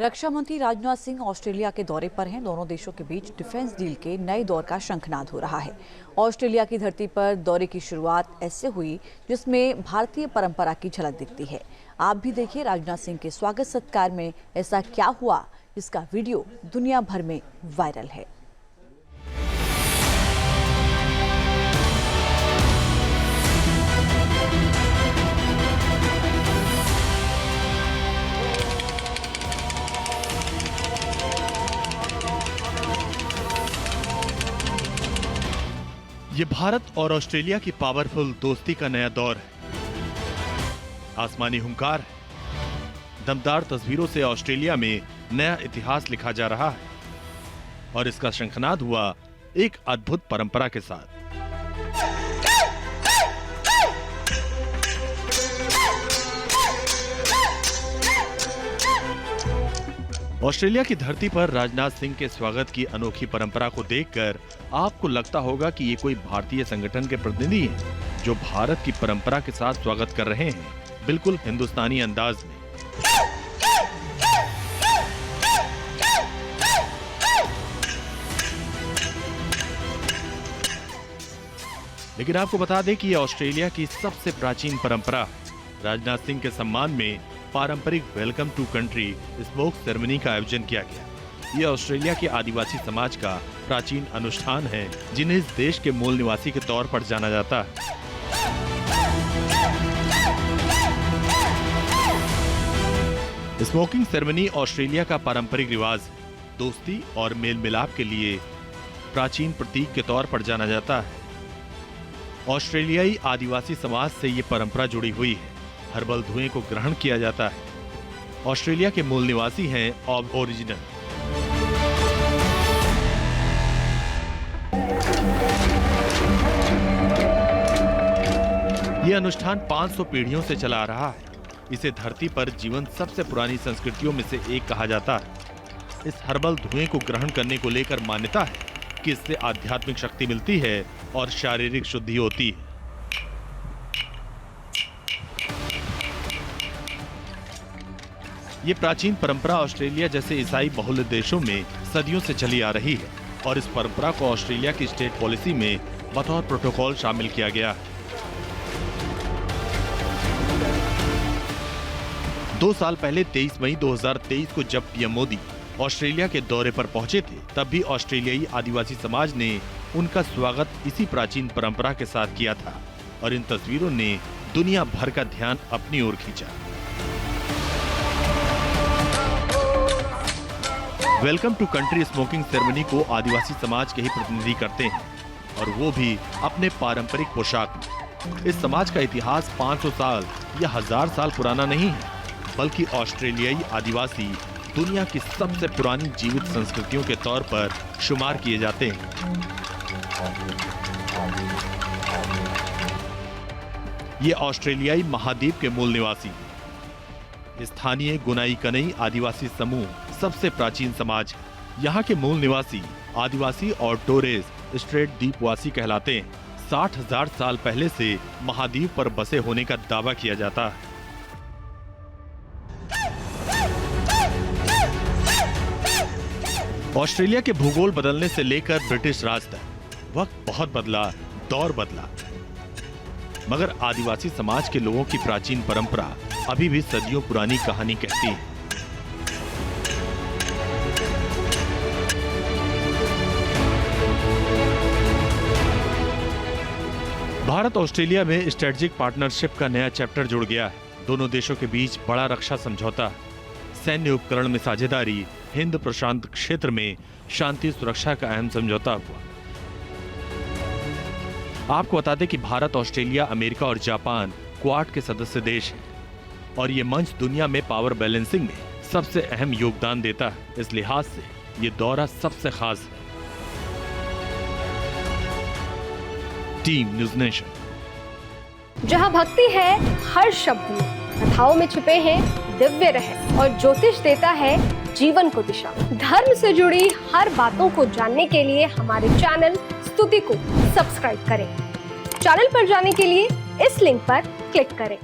रक्षा मंत्री राजनाथ सिंह ऑस्ट्रेलिया के दौरे पर हैं। दोनों देशों के बीच डिफेंस डील के नए दौर का शंखनाद हो रहा है। ऑस्ट्रेलिया की धरती पर दौरे की शुरुआत ऐसे हुई जिसमें भारतीय परंपरा की झलक दिखती है। आप भी देखिए राजनाथ सिंह के स्वागत सत्कार में ऐसा क्या हुआ, इसका वीडियो दुनिया भर में वायरल है। ये भारत और ऑस्ट्रेलिया की पावरफुल दोस्ती का नया दौर है। आसमानी हुंकार है। दमदार तस्वीरों से ऑस्ट्रेलिया में नया इतिहास लिखा जा रहा है और इसका शंखनाद हुआ एक अद्भुत परंपरा के साथ। ऑस्ट्रेलिया की धरती पर राजनाथ सिंह के स्वागत की अनोखी परंपरा को देखकर आपको लगता होगा कि ये कोई भारतीय संगठन के प्रतिनिधि हैं जो भारत की परंपरा के साथ स्वागत कर रहे हैं, बिल्कुल हिंदुस्तानी अंदाज में। लेकिन आपको बता दें कि ये ऑस्ट्रेलिया की सबसे प्राचीन परंपरा है। राजनाथ सिंह के सम्मान में पारंपरिक welcome to country smoke ceremony का आयोजन किया गया। ये ऑस्ट्रेलिया के आदिवासी समाज का प्राचीन अनुष्ठान है, जिन्हें इस देश के मूल निवासी के तौर पर जाना जाता है। स्मोकिंग सेरेमनी ऑस्ट्रेलिया का पारंपरिक रिवाज है। दोस्ती और मेल मिलाप के लिए प्राचीन प्रतीक के तौर पर जाना जाता है। ऑस्ट्रेलियाई आदिवासी समाज से ये परंपरा जुड़ी हुई है। हर्बल धुएं को ग्रहण किया जाता है। ऑस्ट्रेलिया के मूल निवासी हैं ओरिजिनल। यह अनुष्ठान 500 पीढ़ियों से चला आ रहा है। इसे धरती पर जीवंत सबसे पुरानी संस्कृतियों में से एक कहा जाता है। इस हर्बल धुएं को ग्रहण करने को लेकर मान्यता है कि इससे आध्यात्मिक शक्ति मिलती है और शारीरिक शुद्धि होती है। ये प्राचीन परंपरा ऑस्ट्रेलिया जैसे ईसाई बहुल देशों में सदियों से चली आ रही है और इस परंपरा को ऑस्ट्रेलिया की स्टेट पॉलिसी में बतौर प्रोटोकॉल शामिल किया गया है। 2 साल पहले 23 मई 2023 को जब पीएम मोदी ऑस्ट्रेलिया के दौरे पर पहुंचे थे, तब भी ऑस्ट्रेलियाई आदिवासी समाज ने उनका स्वागत इसी प्राचीन परंपरा के साथ किया था और इन तस्वीरों ने दुनिया भर का ध्यान अपनी ओर खींचा। Welcome to country smoking ceremony को आदिवासी समाज के ही प्रतिनिधि करते हैं और वो भी अपने पारंपरिक पोशाक में। इस समाज का इतिहास 500 साल या 1000 साल पुराना नहीं है, बल्कि ऑस्ट्रेलियाई आदिवासी दुनिया की सबसे पुरानी जीवित संस्कृतियों के तौर पर शुमार किए जाते हैं। ये ऑस्ट्रेलियाई महाद्वीप के मूल निवासी, स्थानीय गुनाई कनई आदिवासी समूह सबसे प्राचीन समाज है। यहाँ के मूल निवासी आदिवासी और टोरेस स्ट्रेट द्वीपवासी कहलाते हैं। 60,000 साल पहले से महाद्वीप पर बसे होने का दावा किया जाता है। ऑस्ट्रेलिया के भूगोल बदलने से लेकर ब्रिटिश राज तक वक्त बहुत बदला, दौर बदला, मगर आदिवासी समाज के लोगों की प्राचीन परंपरा अभी भी सदियों पुरानी कहानी कहती है। भारत ऑस्ट्रेलिया में स्ट्रेटेजिक पार्टनरशिप का नया चैप्टर जुड़ गया है। दोनों देशों के बीच बड़ा रक्षा समझौता, सैन्य उपकरण में साझेदारी, हिंद प्रशांत क्षेत्र में शांति सुरक्षा का अहम समझौता हुआ। आपको बता दें कि भारत, ऑस्ट्रेलिया, अमेरिका और जापान क्वाड के सदस्य देश हैं और ये मंच दुनिया में पावर बैलेंसिंग में सबसे अहम योगदान देता है। इस लिहाज से ये दौरा सबसे खास है। Team news nation. जहां भक्ति है हर शब्द में, कथाओं में छुपे हैं दिव्य रहस्य और ज्योतिष देता है जीवन को दिशा। धर्म से जुड़ी हर बातों को जानने के लिए हमारे चैनल स्तुति को सब्सक्राइब करें। चैनल पर जाने के लिए इस लिंक पर क्लिक करें।